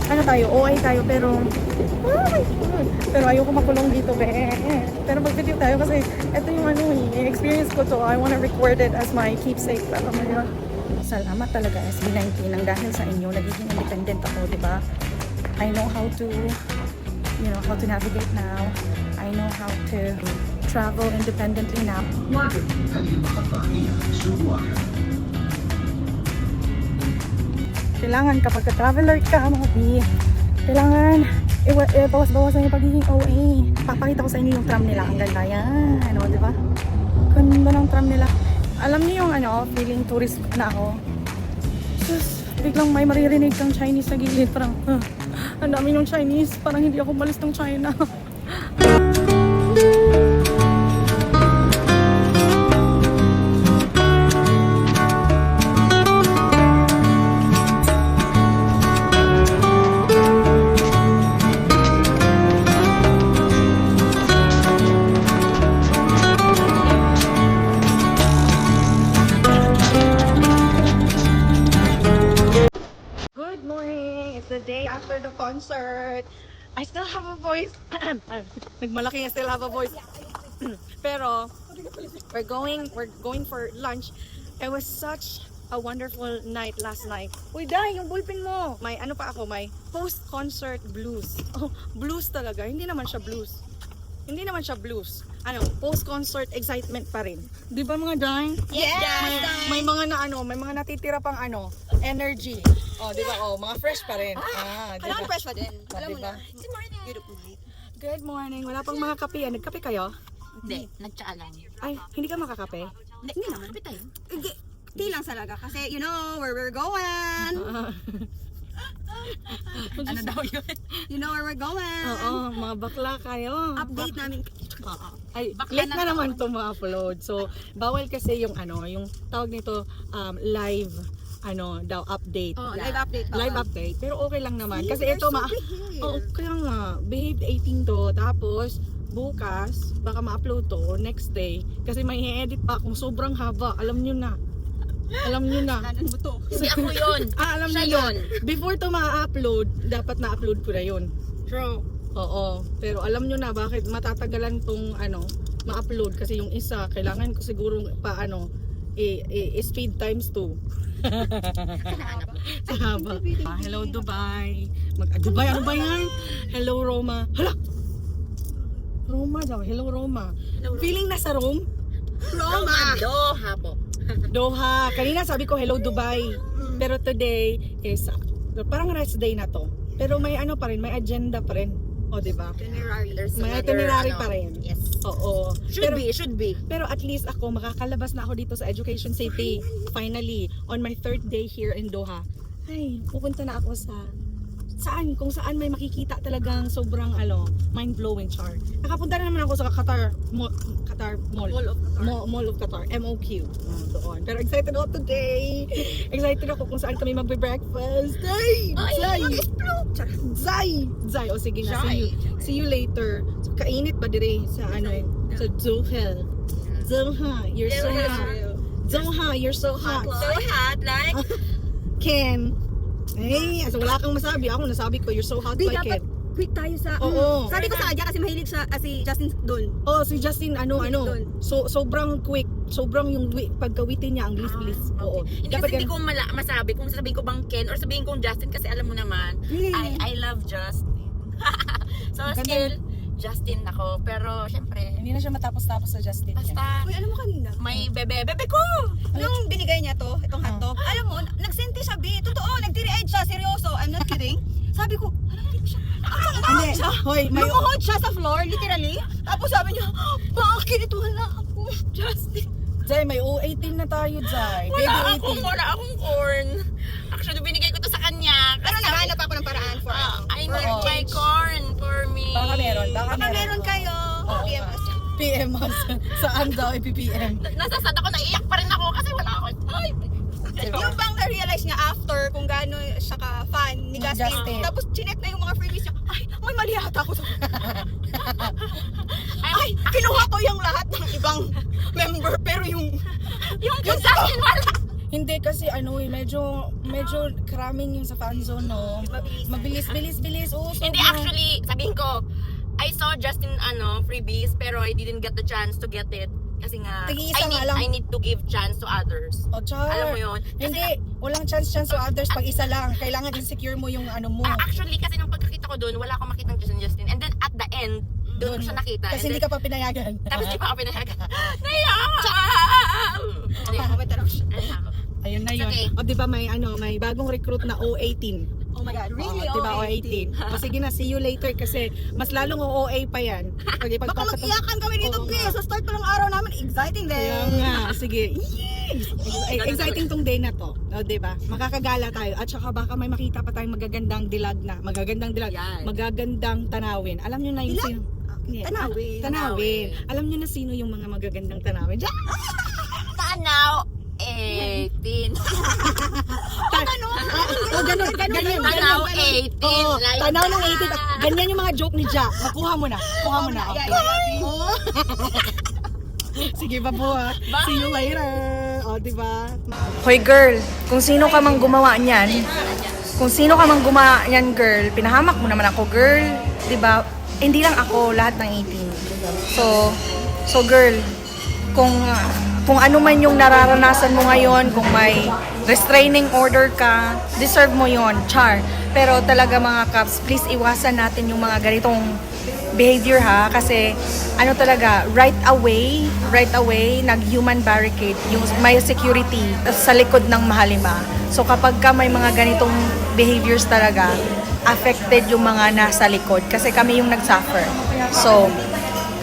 Ano tayo? OA tayo pero pero ayoko makulong dito be. Pero mag-video tayo kasi ito yung ano experience ko to. I wanna record it as my keepsake. Pero ngayon, salamat talaga SB19 nang dahil sa inyo nagiging independent ako, di ba? I know how to how to navigate now. I know how to travel independently now. Kailangan kapag ka-traveler ka, mga B, kailangan bawas-bawasan yung pagiging OA. Papakita ko sa inyo yung tram nila. Ang ganda yan. Ano, di ba? Ganda ng tram nila. Alam niyo yung feeling tourist na ako. Sus, biglang may maririnig kang Chinese sa gilid. Parang, ang dami yung Chinese. Parang hindi ako malis ng China. After the concert, I still have a voice. Nagmalaki, I still have a voice. Pero we're going for lunch. It was such a wonderful night last night. Uy, Day, yung bullpen mo. May ano pa ako, may post-concert blues. Oh, blues talaga. Hindi naman siya blues. Hindi naman siya blues. Ano, post-concert excitement pa rin. Di ba mga Day? Yes! May mga may mga natitira pang energy. Oh, di ba? Oh, mga fresh pa rin. Di Alam ba? fresh pa din. Alam mo Diba? na. Good morning. Beautiful night. Good morning. Wala pang mga kape. Nagkape kayo? Hindi, nagtsaa lang. Ay, hindi ka makakape? Hindi naman. Kape tayo. Tea lang talaga. Kasi you know where we're going. Ano daw yun? You know where we're going. Oo, mga bakla kayo. Update namin. Ay, Bakla late na na naman to ma-upload. So, bawal kasi yung yung tawag nito live daw update. Oh, live update. Live update. Pero okay lang naman. Kasi You're ito so behave. Oo, kaya nga. Behaved 18 to. Tapos, bukas, baka ma-upload to next day. Kasi may i-edit pa akong sobrang haba. Alam nyo na. Alam nyo na. Kanan mo to. Hindi ako yun. Alam Siya nyo yun. na. Before to ma-upload, dapat na-upload ko na yun. True. Oo. Pero alam nyo na bakit matatagalan tong ma-upload. Kasi yung isa, kailangan ko siguro pa speed times 2. Sa haba. Hello Dubai. Dubai, ano ba yan? Hello Roma. Hala! Roma daw. Hello Roma. Feeling nasa Rome? Roma. Doha po. Doha. Kanina sabi ko hello Dubai. Pero today is parang rest day na to. Pero may pa rin, may agenda pa rin. O, diba? Itinerary. May itinerary pa rin. Yes. Oo. Should be. Pero at least ako, makakalabas na ako dito sa Education City. Finally, on my 3rd day here in Doha. Ay, pupunta na ako kung saan may makikita talagang sobrang mind-blowing char. Nakapunta na naman ako sa Qatar Mall. Mall of Qatar. Mall of Qatar, MOQ. Doon. Pero excited ako today. Excited ako kung saan kami magbe-breakfast. Zay. O sige nga, see you later. So, kainit ba dire sa sa Doha. Doha, you're so hot. Doha, you're so hot. So hot, like. Ken. Hey, wala kang masabi. Ako nasabi ko, you're so hot like Dapat it. quick tayo sa... Oo. Sabi ko sa Adya kasi mahilig siya si Justin doon. Oh, si Justin, Dun. sobrang quick. Sobrang yung pagkawitin niya, ang bilis-bilis. Oo. Hindi kasi hindi ko masabi kung sabihin ko bang Ken or sabihin kong Justin kasi alam mo naman, I love Justin. So still, Justin ako. Pero syempre, Hindi na siya matapos-tapos sa Justin. basta Uy, alam mo kanina? may bebe ko! Nung binigay niya itong hotdog, alam mo, nagsenti siya, B. Totoo, nagtiri-edge siya, seryoso. I'm not kidding. Sabi ko, hindi ko siya. Hindi. Hoy, Lumuhod siya sa floor, literally. Tapos sabi niya, bakit? Wala ako, Justin. Zay, may O18 na tayo, Zay. Baby 18. Wala akong corn. Actually, binigay ko to sa kanya. Pero naghanap ako ng paraan for I need my corn for me. Baka meron. Baka meron kayo. PM us. PM us. Saan daw i-PPM? Nasasad ako, naiiyak pa rin ako kasi wala ako. Ay, Yung bang na-realize niya after kung gaano siya ka-fan ni Justin. Justin. Tapos chinek na yung mga freebies niya. Ay, Ay, mali yata ako. Ay, kinuha ko yung lahat ng ibang member, pero yung Justin wala. Hindi kasi medyo cramming yung sa fan zone, no? Mabilis. Oo, Hindi, sobra. actually, sabihin ko, I saw Justin freebies, pero I didn't get the chance to get it. Kasi nga, Tig-isa nga lang. I need to give chance to others. Oh, char. Alam mo yun? Kasi Hindi, walang chance to others pag isa lang. Kailangan insecure mo yung mo. actually, kasi nung pagkakita ko doon, wala akong makitang Justin. And then at the end, doon ko siya nakita. Kasi And hindi then, ka pa pinayagan. Tapos di pa ako pinayagan. Naiyak! Ayun na yun. Okay. O, di ba may bagong recruit na O18. oh my God, really? Di ba O18? O, sige na, see you later kasi mas lalong OA pa yan. Pag Baka ipagpapatong. mag-iyakan kami dito, Oo P. nga. Sa start pa ng araw namin, exciting Kaya din. nga, sige. Yes! Exciting tong day na to. O, diba? Makakagala tayo. At saka baka may makita pa tayong magagandang dilag na. Magagandang dilag. Yan. Magagandang tanawin. Alam nyo na yung Dilag? sino? Yeah. Tanawin. Tanawin. Alam nyo na sino yung mga magagandang tanawin? Diyan! Tanaw 18. Oh, ganyan. Tanaw 18. Oo, like tanaw ng that. 18. Ganyan yung mga joke ni Ja. Makuha mo na. Okay. Sige, babuhat. See you later. O, diba? Hoy, girl. Kung sino ka mang gumawa niyan, girl, pinahamak mo naman ako, girl. Diba? Hindi lang ako, lahat ng 18. So girl, kung ano man yung nararanasan mo ngayon, kung may restraining order ka, deserve mo yon, char. Pero talaga mga Kaps, please iwasan natin yung mga ganitong behavior ha, kasi talaga, right away, nag-human barricade, yung may security sa likod ng Mahalima. So kapag ka may mga ganitong behaviors talaga, affected yung mga nasa likod kasi kami yung nagsuffer. So,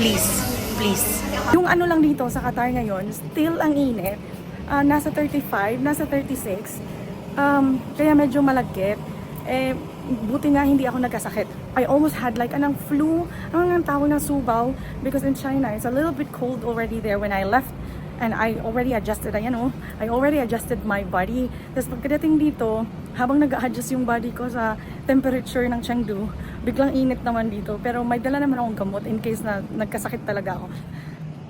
please. Yung lang dito sa Qatar ngayon, still ang init. Nasa 35, nasa 36. Kaya medyo malagkit. Buti nga hindi ako nagkasakit. I almost had flu. Ang tawag ng subaw because in China, it's a little bit cold already there when I left. And I already adjusted, I already adjusted my body. Tapos pagkadating dito, habang nag-a-adjust yung body ko sa temperature ng Chengdu, biglang init naman dito. Pero may dala naman akong gamot in case na nagkasakit talaga ako.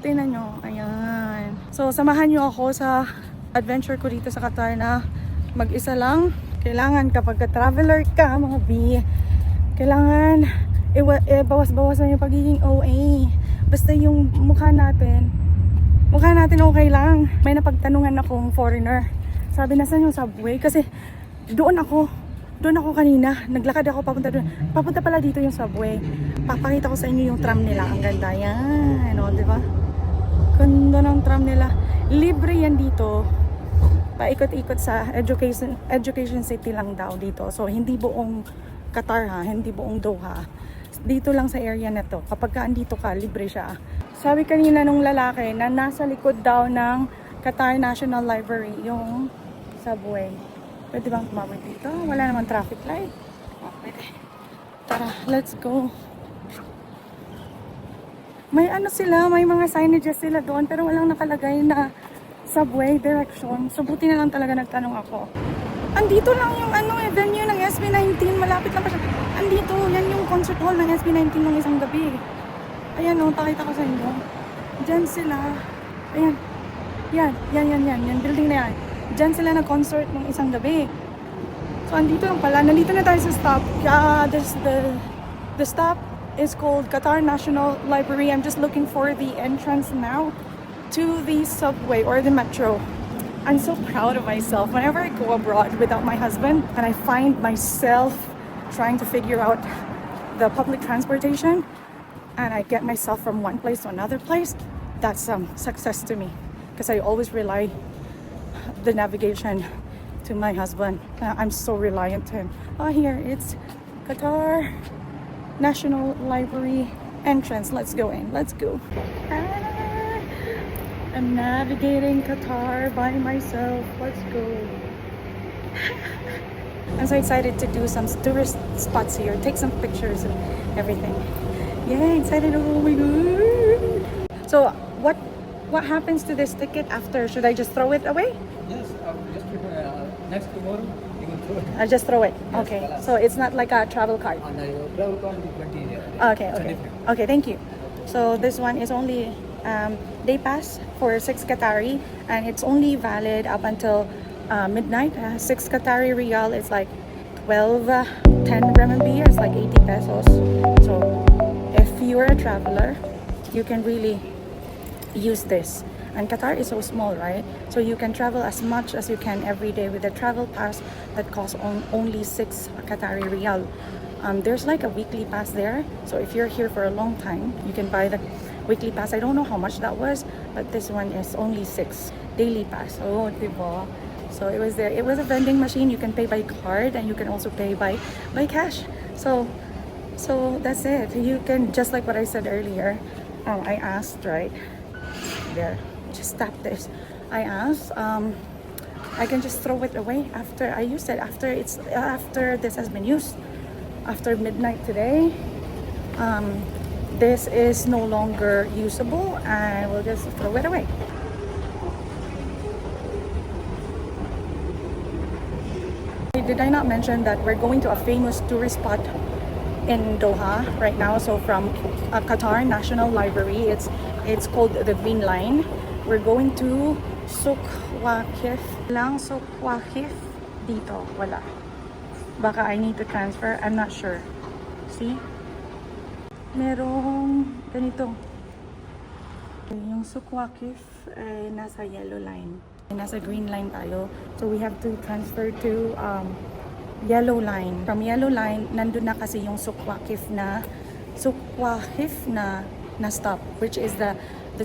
Tingnan nyo, ayan. So, samahan nyo ako sa adventure ko dito sa Qatar na mag-isa lang. Kailangan kapag traveler ka, mga B, kailangan bawas-bawasan yung pagiging OA. Basta yung mukha natin okay lang. May napagtanungan akong foreigner. Sabi na saan yung subway? Kasi doon ako kanina. Naglakad ako papunta doon. Papunta pala dito yung subway. Papakita ko sa inyo yung tram nila. Ang ganda yan. Di ba? Ganda ng tram nila. Libre yan dito. Paikot-ikot sa education city lang daw dito. So, hindi buong Qatar ha. Hindi buong Doha. Dito lang sa area na to. Kapag ka andito ka, libre siya. Sabi kanina nung lalaki na nasa likod daw ng Qatar National Library yung subway. Pwede bang tumawag dito? Wala naman traffic light. Pwede. Tara, let's go. May may mga signages sila doon pero walang nakalagay na subway direction. So buti na lang talaga nagtanong ako. Andito lang yung venue ng SB19. Malapit lang pa siya. Andito, yan yung concert hall ng SB19 nung isang gabi. Ayan pakita ko sa inyo. Diyan sila. Ayan. Yan building na yan. Diyan sila nag-concert nung isang gabi. So, andito lang pala. Nandito na tayo sa stop. The stop is called Qatar National Library. I'm just looking for the entrance now to the subway or the metro. I'm so proud of myself. Whenever I go abroad without my husband and I find myself trying to figure out the public transportation and I get myself from one place to another place, that's success to me because I always rely the navigation to my husband. I'm so reliant to him. Here it's Qatar National Library entrance. Let's go in. Let's go. I'm navigating Qatar by myself. Let's go. I'm so excited to do some tourist spots here, take some pictures and everything. Yeah, excited. Oh my god. So, what happens to this ticket after? Should I just throw it away? Yes, just next tomorrow you will I just throw it. Okay. So it's not like a travel card. Okay, okay. Okay, thank you. So this one is only day pass for 6 Qatari, and it's only valid up until midnight. 6 Qatari Riyal is like 12, 10 renminbi, it's like 80 pesos. So if you're a traveler, you can really use this. And Qatar is so small, right? So you can travel as much as you can every day with a travel pass that costs only 6 Qatari Riyal. There's like a weekly pass there. So if you're here for a long time, you can buy the weekly pass. I don't know how much that was, but this one is only 6 daily pass. Oh, diba? So it was there. It was a vending machine. You can pay by card and you can also pay by cash. So that's it. You can, just like what I said earlier. I asked, right? There. Just tap this. I asked, I can just throw it away after I use it, after this has been used, after midnight today. This is no longer usable, and we'll just throw it away. Did I not mention that we're going to a famous tourist spot in Doha right now? So from Qatar National Library, it's called the Green Line. We're going to Souq Waqif. Lang Souq Waqif dito. Wala. Baka I need to transfer. I'm not sure. See? Merong ganito. Yung Souq Waqif ay nasa yellow line. Nasa green line tayo. So we have to transfer to yellow line. From yellow line, nandun na kasi yung Souq Waqif na stop, which is the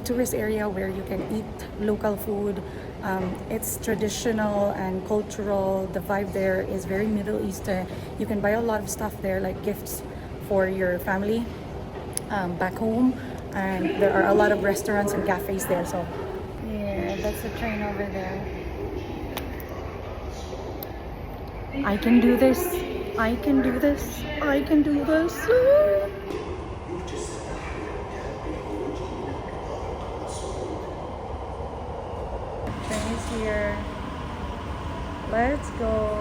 tourist area where you can eat local food. It's traditional and cultural. The vibe there is very Middle Eastern. You can buy a lot of stuff there, like gifts for your family back home. And there are a lot of restaurants and cafes there. So yeah, that's the train over there. I can do this. I can do this. I can do this. Here. Let's go.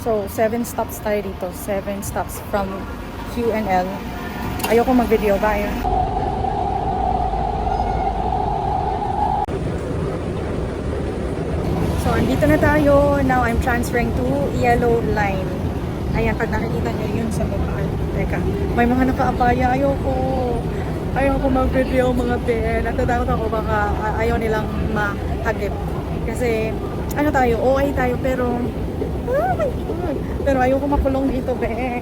So, 7 stops tayo dito. 7 stops from QNL. Ayoko mag-video. Bye. So, andito na tayo. Now, I'm transferring to yellow line. Ayan, pag nakikita nyo yun sa baba. Teka, may mga nakaabaya. Ayoko mag-video mga ben. Natatakot ako baka ayaw nilang mahagip. Kasi, ano tayo, OA tayo, pero, oh my God, pero ayoko makulong dito, be.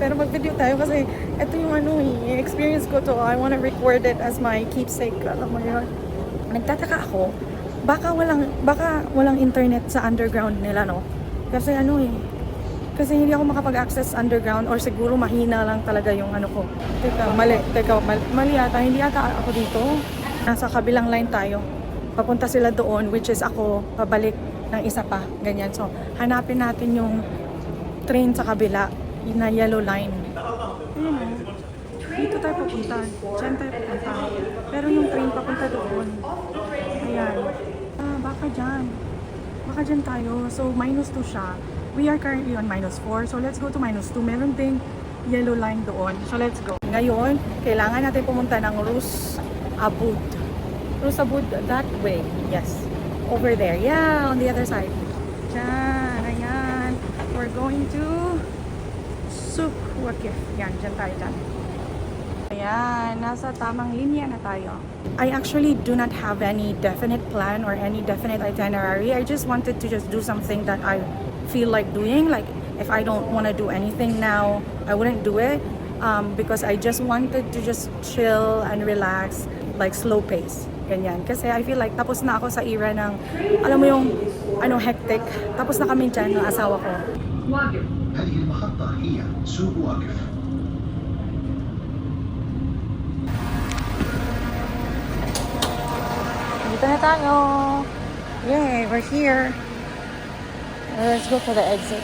Pero mag-video tayo kasi, ito yung experience ko to. I wanna record it as my keepsake. Alam mo yun. Nagtataka ako, baka walang internet sa underground nila, no? Kasi kasi hindi ako makapag-access underground, or siguro mahina lang talaga yung ko. Mali yata, hindi yata ako dito. Nasa kabilang line tayo. Papunta sila doon, which is ako pabalik ng isa pa, ganyan. So, hanapin natin yung train sa kabila, na yellow line. Ayun dito tayo papunta. Diyan tayo papunta. Pero yung train papunta doon. Ayan. Baka dyan tayo. So, -2 siya. We are currently on -4. So, let's go to -2. Meron ding yellow line doon. So, let's go. Ngayon, kailangan natin pumunta ng Rus Abud, that way. Yes. Over there. Yeah, on the other side. Diyan. Ayan. We're going to Souq Waqif. Yan, dyan tayo dyan. Ayan, nasa tamang linya na tayo. I actually do not have any definite plan or any definite itinerary. I just wanted to just do something that I feel like doing. Like, if I don't want to do anything now, I wouldn't do it. Because I just wanted to just chill and relax, like slow pace. Ganyan. Kasi I feel like tapos na ako sa era ng, alam mo yung, hectic. Tapos na kami dyan ng asawa ko. هذه المحطة هي سوق واقف. Dito na tayo. Yay, we're here. Let's go for the exit.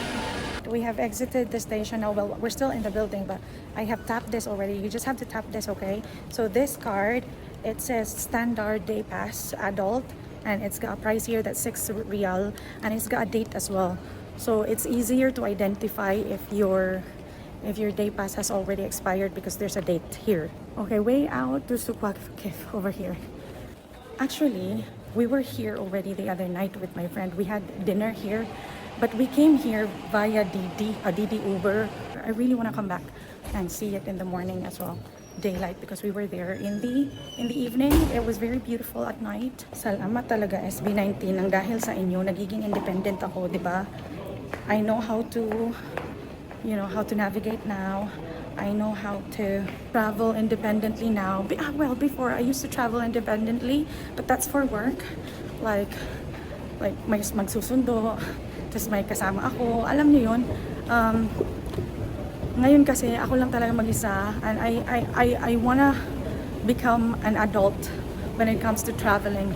We have exited the station now. Well, we're still in the building, but I have tapped this already. You just have to tap this, okay? So this card, it says standard day pass adult, and it's got a price here that's 6 Riyal, and it's got a date as well. So it's easier to identify if your day pass has already expired because there's a date here. Okay, way out to Sukwak Cave over here. Actually, we were here already the other night with my friend. We had dinner here, but we came here via Didi Uber. I really want to come back and see it in the morning as well, daylight, because we were there in the evening. It was very beautiful at night. Salamat talaga SB19 nang dahil sa inyo nagiging independent ako, 'di ba? I know how to navigate now. I know how to travel independently now. Well, before I used to travel independently, but that's for work. Like may magsusundo, tapos may kasama ako. Alam niyo yun. Ngayon kasi ako lang talaga mag-isa, and I wanna become an adult when it comes to traveling.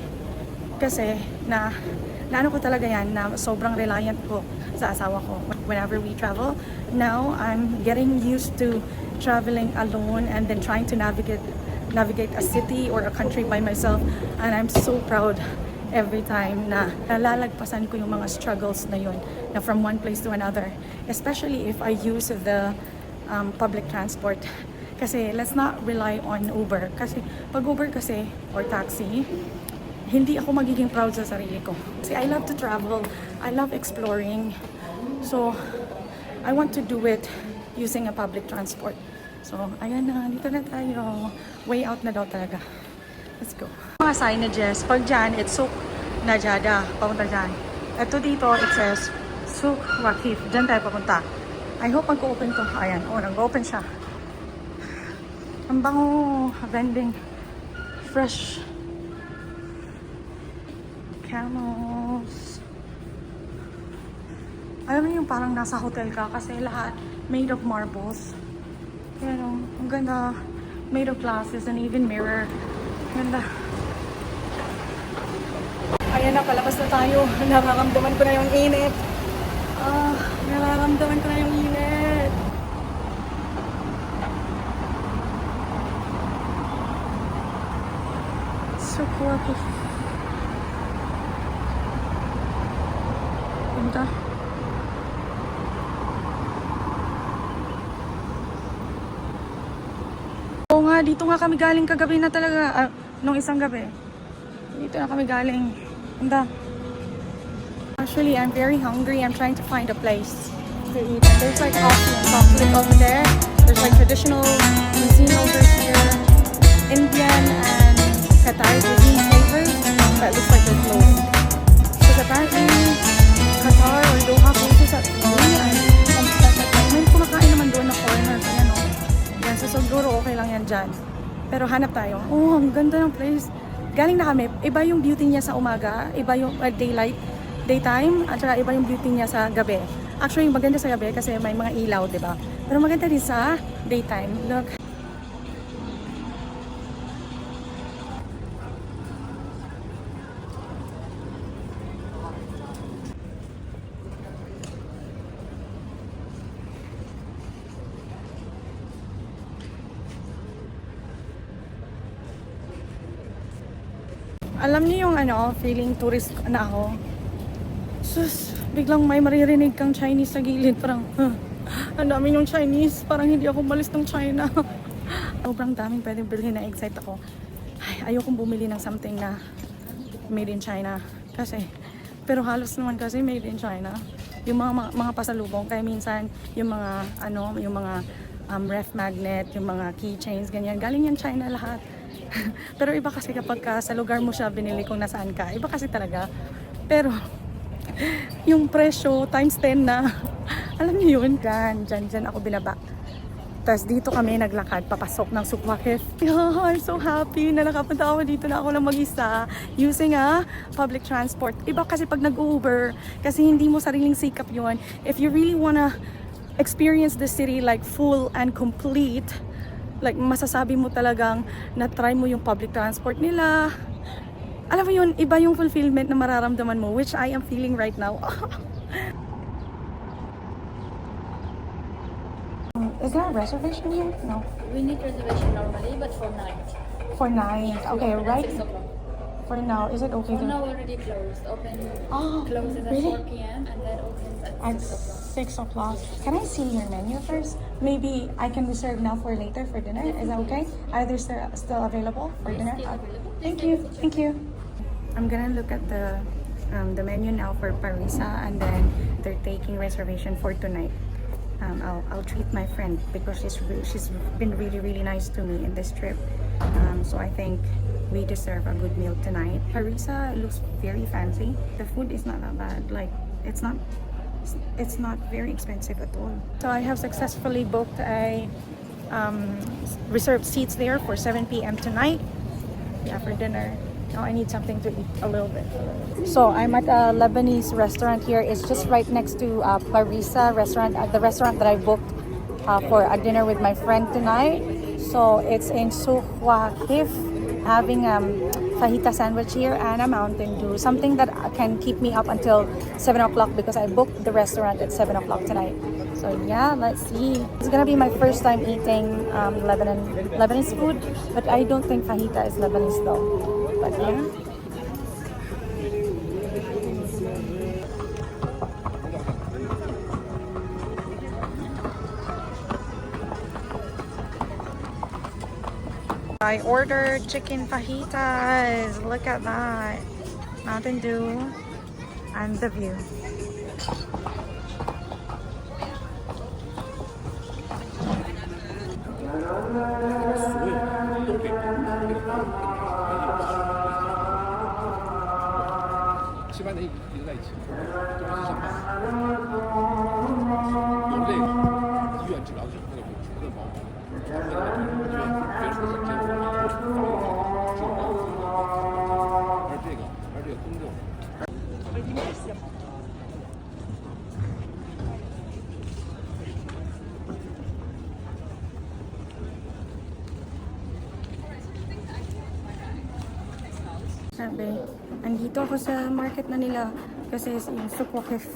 Kasi naano ko talaga yan, na sobrang reliant ko sa asawa ko whenever we travel. Now I'm getting used to traveling alone and then trying to navigate a city or a country by myself, and I'm so proud every time na nalalagpasan ko yung mga struggles na yun, na from one place to another, especially if I use the public transport. Kasi let's not rely on Uber, kasi pag Uber kasi or taxi, hindi ako magiging proud sa sarili ko. Kasi I love to travel, I love exploring, so I want to do it using a public transport. So ayan na, dito na tayo. Way out na daw talaga. Let's go. Mga signages, pag dyan, it's Suk Najada, papunta dyan. Ito dito, it says Suk Wakif. Dyan tayo papunta. I hope mag-open to. Ayan, nag-open siya. Ang bango, vending fresh camels. Alam mo yung parang nasa hotel ka kasi lahat made of marbles. Yan, ang ganda. Made of glasses and even mirror. Ganda. Ayan na, palabas na tayo. Nararamdaman ko na yung init. Nararamdaman ko na yung init. So quirky. Ganda. Oo nga, dito nga kami galing kagabi na talaga. Nung isang gabi. Dito na kami galing. Ganda. Actually, I'm very hungry. I'm trying to find a place to eat. And there's like coffee and chocolate over there. There's like traditional cuisine over here. Indian and Qatari cuisine flavors. That looks like they're closed. Because apparently, Qatar or Doha closes at 3. And may kumakain naman doon na foreigners. Ayan o. Yan, so siguro okay lang yan dyan. Pero hanap tayo. Oh, ang ganda ng place. Galing na kami. Iba yung beauty niya sa umaga. Iba yung daytime. At saka iba yung beauty niya sa gabi. Actually, yung maganda sa gabi kasi may mga ilaw, di ba? Pero maganda din sa daytime. Look. Alam niyo yung feeling tourist na ako. Sus, biglang may maririnig kang Chinese sa gilid. Parang, ang dami yung Chinese. Parang hindi ako malis ng China. Sobrang daming pwedeng bilhin na excite ako. Ay, ayokong bumili ng something na made in China. Pero halos naman kasi made in China. Yung mga pasalubong. Kaya minsan, yung mga ref magnet, yung mga keychains, ganyan. Galing yan China lahat. Pero iba kasi kapag sa lugar mo siya binili kung nasaan ka. Iba kasi talaga. Pero yung presyo times 10 na. Alam niyo yun? Dyan ako binaba. Tapos dito kami naglakad papasok ng Suk Wakif. I'm so happy na nakapunta ako dito na ako lang mag-isa using public transport. Iba kasi pag nag-Uber kasi hindi mo sariling sikap yun. If you really wanna experience the city like full and complete, like masasabi mo talagang na-try mo yung public transport nila. Alam mo yun, iba yung fulfillment na mararamdaman mo, which I am feeling right now. Is there a reservation here? No. We need reservation normally, but for night. For night. Okay, right. for now. Is it okay? Oh, no, already closed. Oh, Closes at really? 4 p.m. and then opens at At 6 o'clock. 6 o'clock. Can I see your menu first? Maybe I can reserve now for later for dinner. Is that okay? Are they still available for dinner? still available. Thank you. Thank you. I'm gonna look at the menu now for Parisa, and then they're taking reservation for tonight. I'll treat my friend because she's been really nice to me in this trip. So I think we deserve a good meal tonight. Parisa looks very fancy. The food is not that bad. Like it's not very expensive at all. So I have successfully booked a reserved seats there for 7 p.m. tonight. Yeah, for dinner. Now I need something to eat a little bit. So I'm at a Lebanese restaurant here. It's just right next to Parisa restaurant, the restaurant that I booked for a dinner with my friend tonight. So it's in Souq Waqif, having fajita sandwich here and a Mountain Dew, something that can keep me up until 7 o'clock because I booked the restaurant at 7 o'clock tonight. So yeah, let's see. It's gonna be my first time eating Lebanese food, but I don't think fajita is Lebanese though. But yeah. I ordered chicken fajitas. Look at that. Mountain Dew and the view. Sabi, andito ako sa market na nila kasi yung Souq Waqif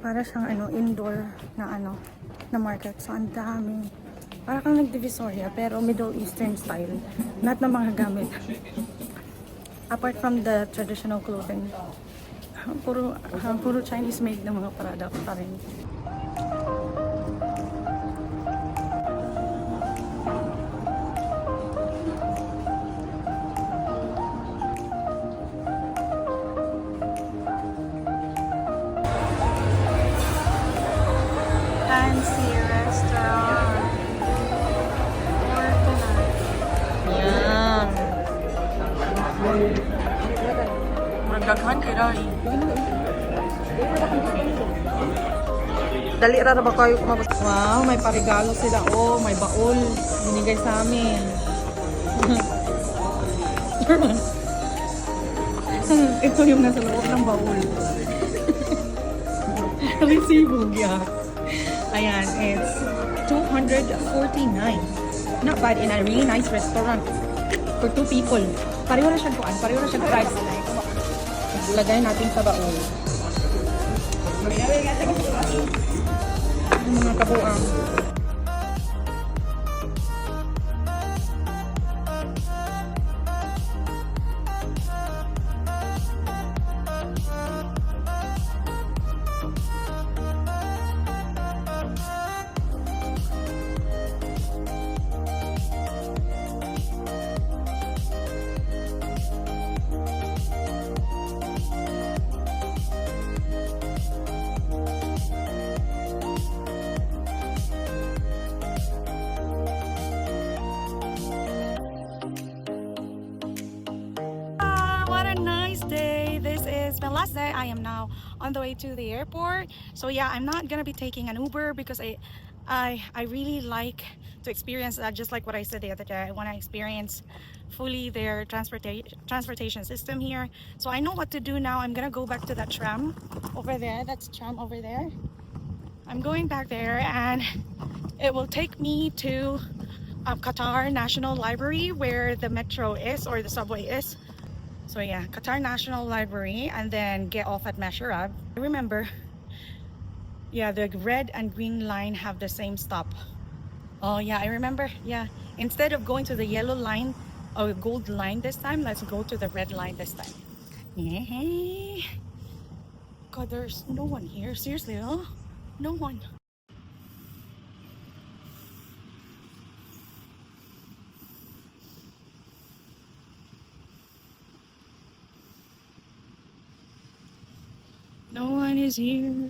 para siyang indoor na market. So ang dami. Para kang nag-Divisoria pero Middle Eastern style. Lahat ng mga gamit. Apart from the traditional clothing. Puro Chinese made na mga product pa rin. Fancy restaurant for tonight. Yan. Magdaghan kay Rai. Dali ra ba kayo kumabot? Wow, may parigalo sila. Oh, may baul. Binigay sa amin. Ito yung nasa loob ng baul. Resibo, yeah. Ayan, it's 249. Not bad, in a really nice restaurant for 2 people. Pareho na siyang price. Lagay natin sa baon. Mga kabuang. What a nice day. This is my last day. I am now on the way to the airport. So yeah, I'm not gonna be taking an Uber because I really like to experience that, just like what I said the other day. I want to experience fully their transportation system here. So I know what to do now. I'm gonna go back to that tram over there. That's tram over there. I'm going back there and it will take me to Qatar National Library where the metro is or the subway is. So yeah, Qatar National Library, and then get off at Mesharab. Remember, yeah, the red and green line have the same stop. Oh yeah, I remember. Yeah, instead of going to the yellow line a gold line this time. Let's go to the red line this time. Yay! God, there's no one here. Seriously, huh? No one. No one is here.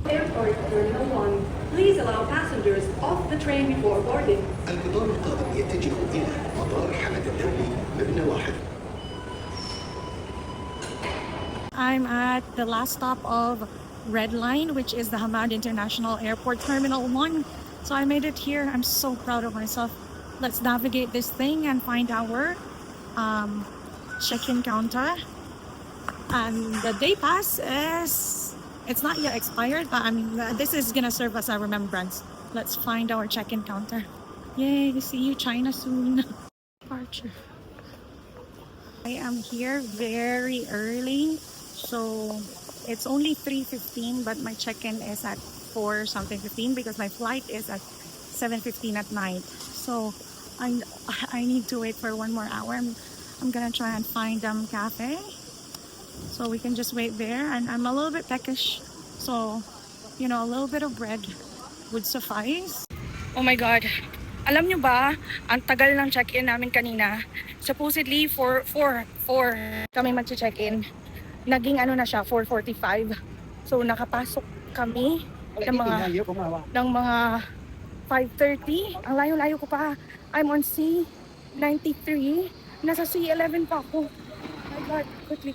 Airport Terminal 1. Please allow passengers off the train before boarding. القطار القادم يتجه إلى مطار حمد الدولي مبنى واحد. I'm at the last stop of Red Line, which is the Hamad International Airport Terminal 1. So I made it here. I'm so proud of myself. Let's navigate this thing and find our check-in counter. And the day pass is, it's not yet expired, but this is gonna serve as a remembrance. Let's find our check-in counter. Yay, see you China soon. Departure. I am here very early, so it's only 3:15, but my check-in is at 4 something 15 because my flight is at 7:15 at night. So I need to wait for 1 more hour. I'm gonna try and find cafe, so we can just wait there. And I'm a little bit peckish, so you know, a little bit of bread would suffice. Oh my God. Alam nyo ba, ang tagal ng check-in namin kanina. Supposedly, 4 kami mag-check-in. Naging ano na siya, 4:45. So, nakapasok kami ng mga 5:30. Ang layo-layo ko pa. I'm on C93. Nasa C11 pa ako. Oh my God. Quickly.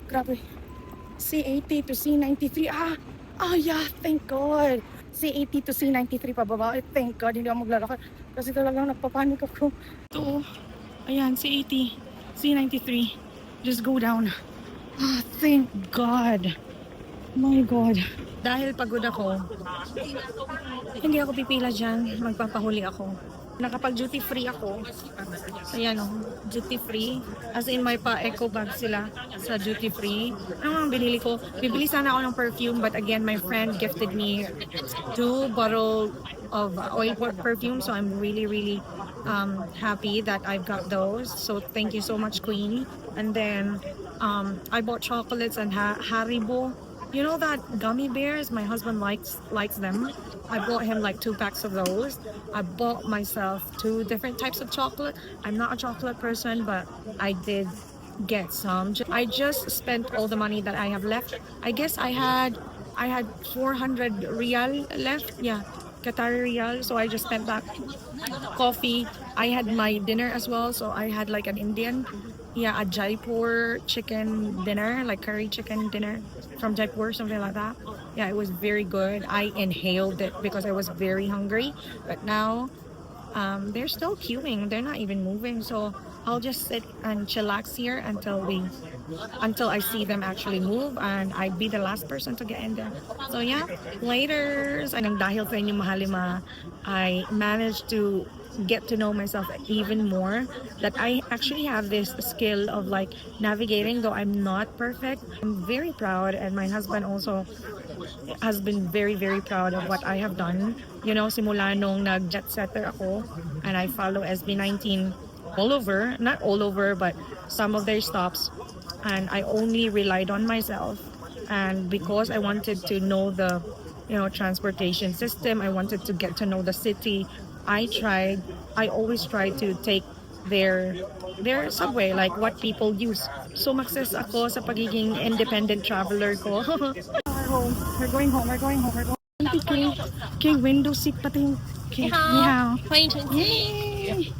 Grabe. C80 to C93. Yeah, thank God. C80 to C93 pababa. Thank God, hindi ako maglalakad. Kasi talagang nagpapanik ako. Ito, ayan, C80, C93. Just go down. Thank God. My God. Dahil pagod ako, hindi ako pipila dyan. Magpapahuli ako. Nakapag-duty free ako. Ayan duty free. As in, may pa-eco bag sila sa duty free. Ano ang binili ko? Bibili sana ako ng perfume, but again, my friend gifted me 2 bottles of oil perfume. So I'm really happy that I've got those. So thank you so much, Queen. And then I bought chocolates and Haribo. You know that gummy bears? My husband likes them. I bought him like 2 packs of those. I bought myself 2 different types of chocolate. I'm not a chocolate person, but I did get some. I just spent all the money that I have left. I guess I had 400 riyal left. Yeah, Qatari riyal. So I just spent that. Coffee. I had my dinner as well. So I had like an Indian. Yeah, a Jaipur chicken dinner, like curry chicken dinner from Jaipur, something like that. Yeah, it was very good. I inhaled it because I was very hungry. But now, they're still queuing. They're not even moving. So I'll just sit and chillax here until I see them actually move, and I'd be the last person to get in there. So yeah, laters. And dahil sa inyo mahalima, I managed to get to know myself even more, that I actually have this skill of like navigating, though I'm not perfect. I'm very proud, and my husband also has been very proud of what I have done. You know, simula nung nag-jet setter ako and I follow SB19 all over, not all over, but some of their stops, and I only relied on myself. And because I wanted to know the, you know, transportation system, I wanted to get to know the city, I always try to take their subway, like what people use. So success ako sa pagiging independent traveler ko. We're going home. Okay, window seat pati. Okay, ni hao. Yay!